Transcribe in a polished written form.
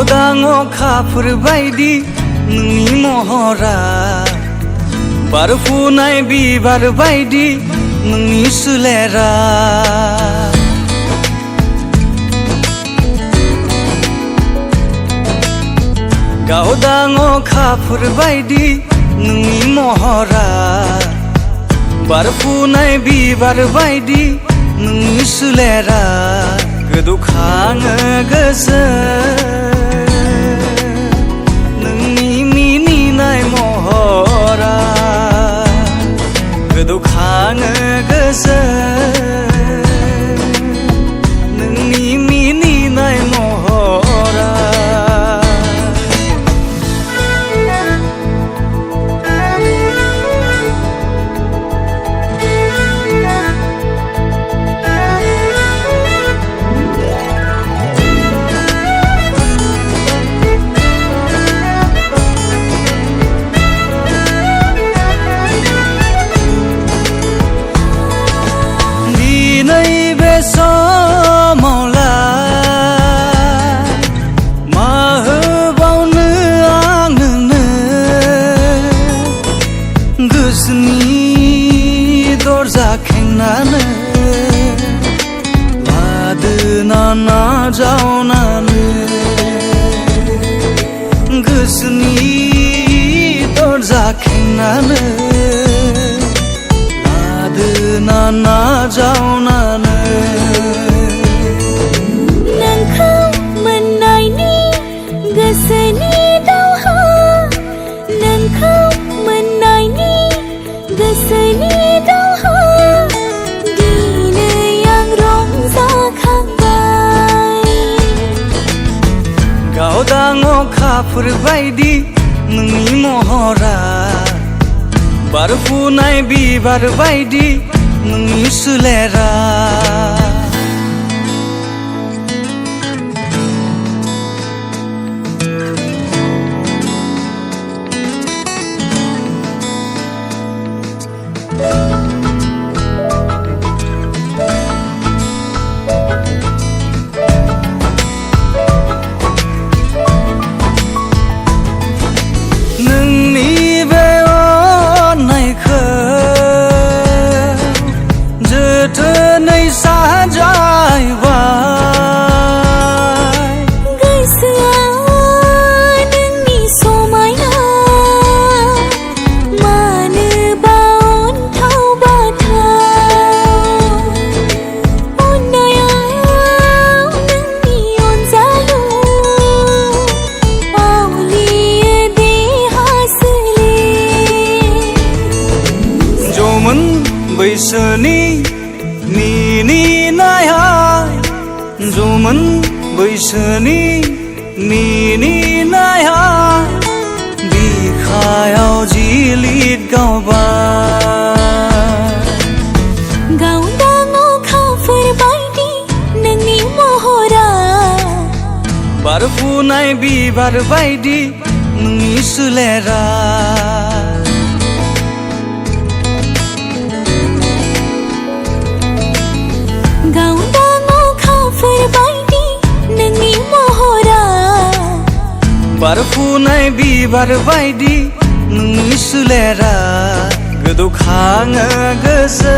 गावदां अखाफोर बायदि नोंनि महरा बारफुनाय बिबार बायदि नोंनि सोलेरा गावदां अखाफोर बायदि नोंनि महरा बारफुनाय बिबार बायदि नोंनि सोलेरा गोदौखाङो गोसो नोंनि मिनिनाय महरा गोदौखाङो गोसो नोंनि मिनिनाय महरा गोसोनि दरजा खेंनानै लादोना नाजावनानै गोसोनि दरजा खेंनानै लादोना नाजावनानै नोंखौ मोननायनि गोसोनि दावहा नोंखौ मोननायनि गोसोनि दावहा दिनै आं रंजाखांबाय गावदां अखाफोर बायदि नोंनि महरा बारफुनाय बिबार बायदि नोंनि सोलेरा जोथोनै साजायबाय गोसोआ नोंनि समायना मानोबा अन्थाव बाथाव अननायाव नोंनि अनजालु आवलियो देहा सोलेर जौमोन बैसोनि मिनिनायाय जौमोन बैसोनि मिनिनायाय बिखायाव जिलिद गावबाय गावदां अखाफोर बायदि नोंनि महरा बारफुनाय बिबार बायदि नोंनि सोलेरा गावदां अखाफोर बायदि नोंनि महरा बारफुनाय बिबार बायदि नोंनि सोलेरा गोदौखाङो गोसो